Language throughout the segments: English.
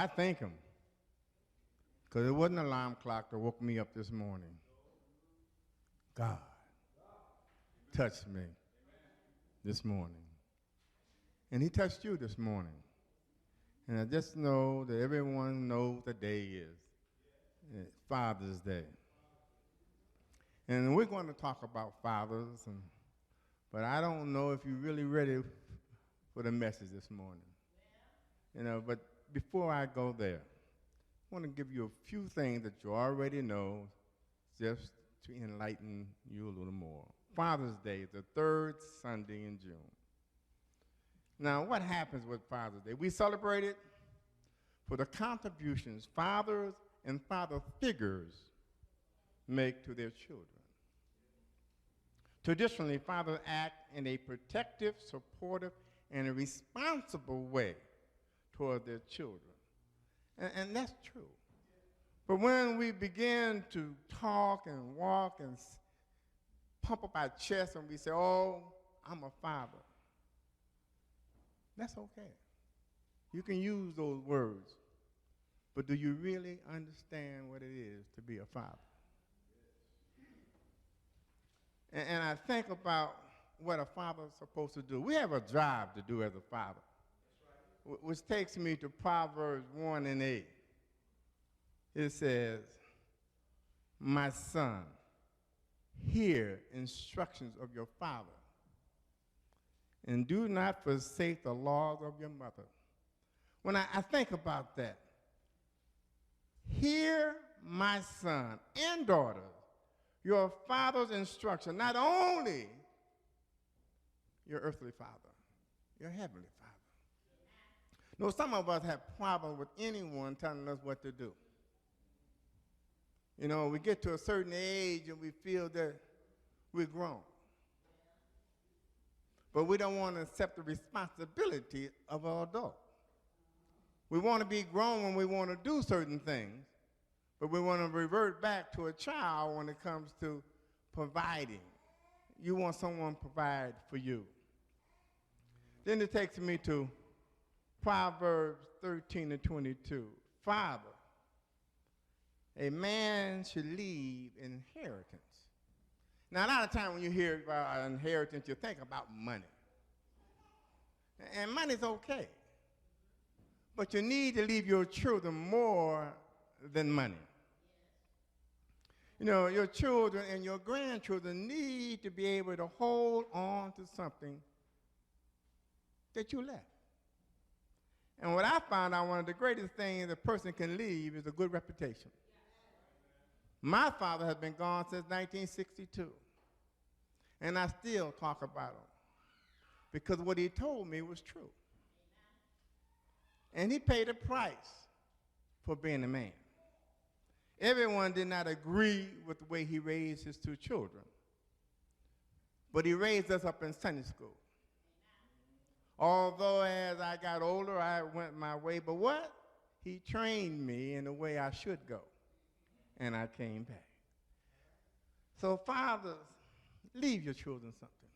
I thank him because it wasn't an alarm clock that woke me up this morning. God touched me this morning. And he touched you this morning. And I just know that everyone knows the day is. It's Father's Day. And we're going to talk about fathers, but I don't know if you're really ready for the message this morning. But before I go there, I want to give you a few things that you already know just to enlighten you a little more. Father's Day is the third Sunday in June. Now, what happens with Father's Day? We celebrate it for the contributions fathers and father figures make to their children. Traditionally, fathers act in a protective, supportive, and a responsible way toward their children. And that's true. But when we begin to talk and walk and pump up our chest and we say, oh, I'm a father, that's okay. You can use those words, but do you really understand what it is to be a father? And I think about what a father is supposed to do. We have a job to do as a father, which takes me to Proverbs 1:8. It says, my son, hear instructions of your father, and do not forsake the laws of your mother. When I think about that, hear, my son and daughter, your father's instruction, not only your earthly father, your heavenly father. No, some of us have problems with anyone telling us what to do. We get to a certain age and we feel that we're grown. But we don't want to accept the responsibility of an adult. We want to be grown when we want to do certain things, but we want to revert back to a child when it comes to providing. You want someone to provide for you. Then it takes me to Proverbs 13:22. Father, a man should leave inheritance. Now, a lot of times when you hear about inheritance, you think about money. And money's okay. But you need to leave your children more than money. Your children and your grandchildren need to be able to hold on to something that you left. And what I found out, one of the greatest things a person can leave is a good reputation. My father has been gone since 1962. And I still talk about him because what he told me was true. And he paid a price for being a man. Everyone did not agree with the way he raised his two children. But he raised us up in Sunday school. Although as I got older, I went my way. But what? He trained me in the way I should go. And I came back. So fathers, leave your children something.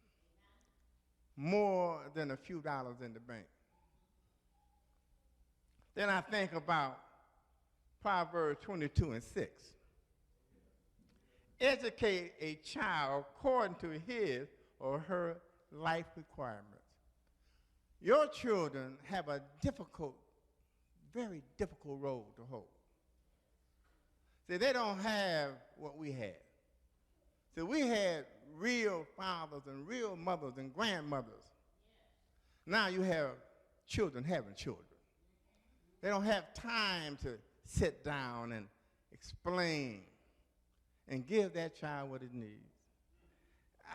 More than a few dollars in the bank. Then I think about Proverbs 22:6. Educate a child according to his or her life requirements. Your children have a difficult, very difficult role to hold. See, they don't have what we had. See, we had real fathers and real mothers and grandmothers. Now you have children having children. They don't have time to sit down and explain and give that child what it needs.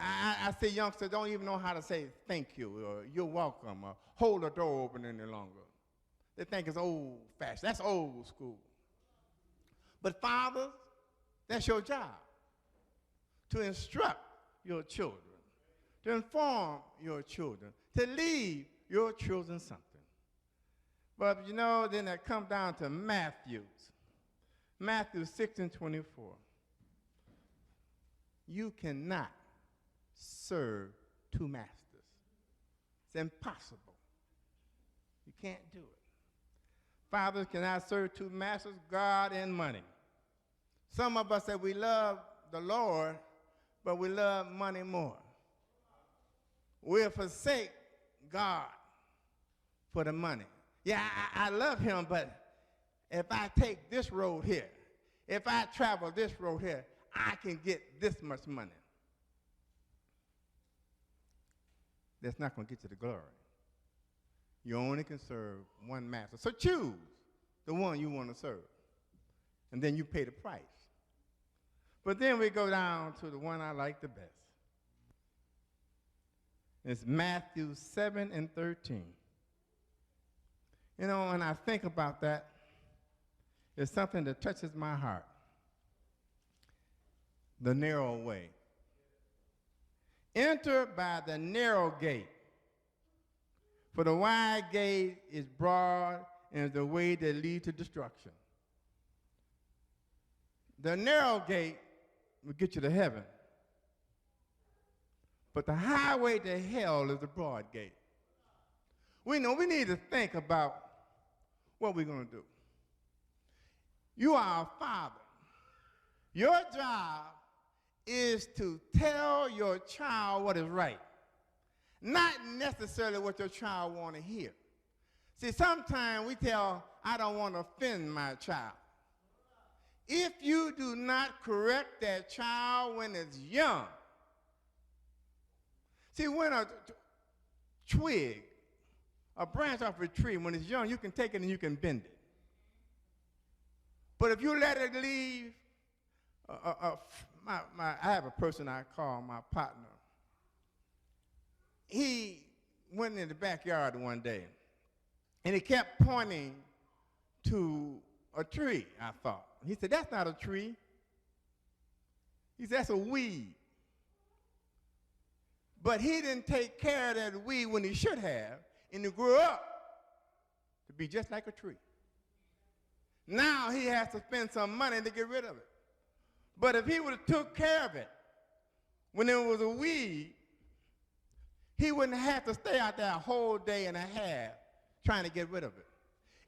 I see youngsters don't even know how to say thank you or you're welcome or hold the door open any longer. They think it's old-fashioned. That's old school. But fathers, that's your job, to instruct your children, to inform your children, to leave your children something. But then I come down to Matthew 6:24. You cannot serve two masters. It's impossible. You can't do it. Fathers cannot serve two masters, God and money. Some of us say we love the Lord, but we love money more. We'll forsake God for the money. Yeah, I love him, but if I take this road here, if I travel this road here, I can get this much money. That's not going to get you the glory. You only can serve one master. So choose the one you want to serve, and then you pay the price. But then we go down to the one I like the best. It's Matthew 7:13. You know, when I think about that, it's something that touches my heart. The narrow way. Enter by the narrow gate, for the wide gate is broad and is the way that leads to destruction. The narrow gate will get you to heaven, but the highway to hell is the broad gate. We know we need to think about what we're going to do. You are a father. Your job is to tell your child what is right, not necessarily what your child want to hear. See, sometimes we tell, I don't want to offend my child. If you do not correct that child when it's young, see, when a twig, a branch off a tree, when it's young, you can take it and you can bend it. But if you let it leave, I have a person I call my partner. He went in the backyard one day, and he kept pointing to a tree, I thought. He said, that's not a tree. He said, that's a weed. But he didn't take care of that weed when he should have, and it grew up to be just like a tree. Now he has to spend some money to get rid of it. But if he would have took care of it when it was a weed, he wouldn't have to stay out there a whole day and a half trying to get rid of it.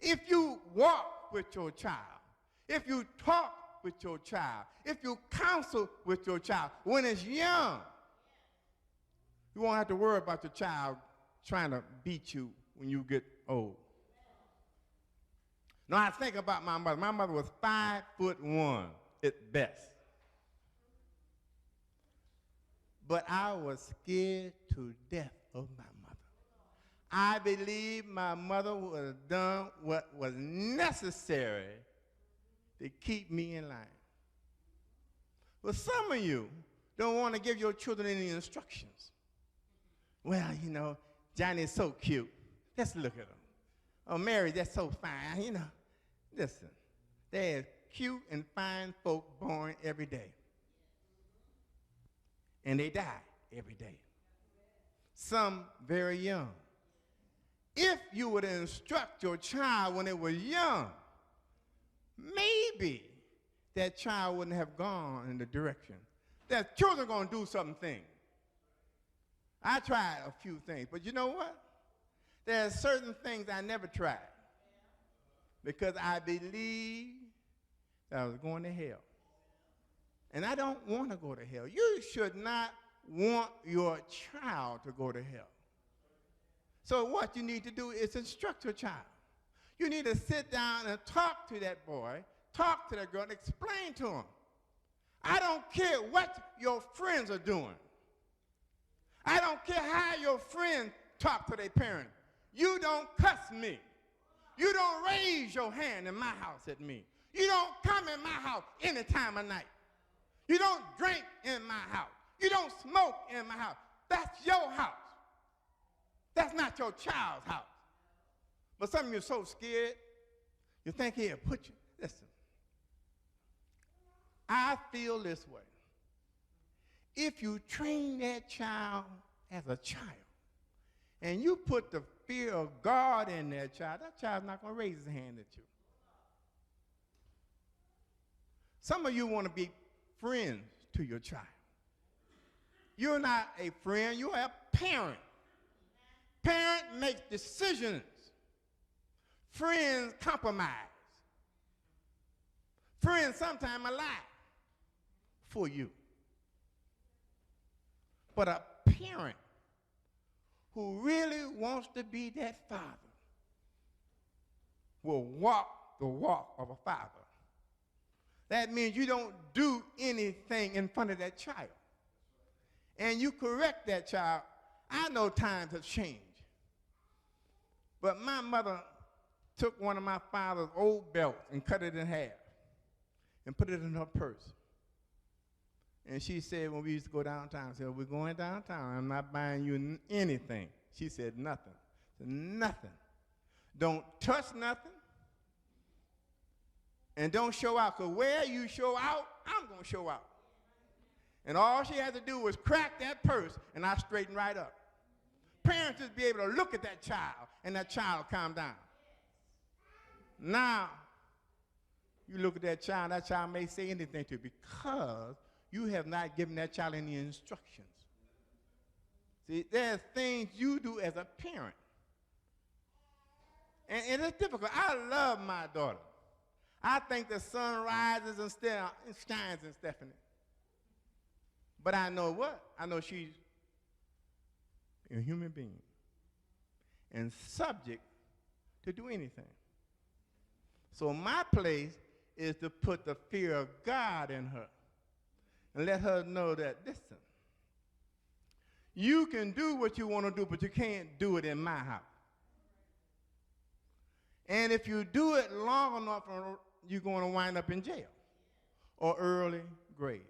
If you walk with your child, if you talk with your child, if you counsel with your child when it's young, you won't have to worry about your child trying to beat you when you get old. Now I think about my mother. My mother was 5'1" at best. But I was scared to death of my mother. I believe my mother would have done what was necessary to keep me in line. Well, some of you don't want to give your children any instructions. Well, you know, Johnny's so cute. Let's look at him. Oh, Mary, that's so fine. You know, listen, there's cute and fine folk born every day. And they die every day. Some very young. If you would instruct your child when it was young, maybe that child wouldn't have gone in the direction. That children are going to do something. I tried a few things, but you know what? There are certain things I never tried because I believed that I was going to hell. And I don't want to go to hell. You should not want your child to go to hell. So what you need to do is instruct your child. You need to sit down and talk to that boy, talk to that girl, and explain to him. I don't care what your friends are doing. I don't care how your friends talk to their parents. You don't cuss me. You don't raise your hand in my house at me. You don't come in my house any time of night. You don't drink in my house. You don't smoke in my house. That's your house. That's not your child's house. But some of you are so scared, you think he'll put you. Listen, I feel this way. If you train that child as a child, and you put the fear of God in that child's not going to raise his hand at you. Some of you want to be friends to your child. You're not a friend, you're a parent. Parent makes decisions. Friends compromise. Friends sometimes lie for you. But a parent who really wants to be that father will walk the walk of a father. That means you don't do anything in front of that child. And you correct that child. I know times have changed. But my mother took one of my father's old belts and cut it in half and put it in her purse. And she said, when we used to go downtown, I said, we're going downtown. I'm not buying you anything. She said, nothing. I said, nothing. Don't touch nothing. And don't show out, because where you show out, I'm going to show out. And all she had to do was crack that purse, and I straightened right up. Parents just be able to look at that child, and that child calm down. Now, you look at that child may say anything to you because you have not given that child any instructions. See, there's things you do as a parent. And it's difficult. I love my daughter. I think the sun rises and shines in Stephanie. But I know what? I know she's a human being and subject to do anything. So my place is to put the fear of God in her and let her know that, listen, you can do what you want to do, but you can't do it in my house. And if you do it long enough, you're going to wind up in jail or early grave.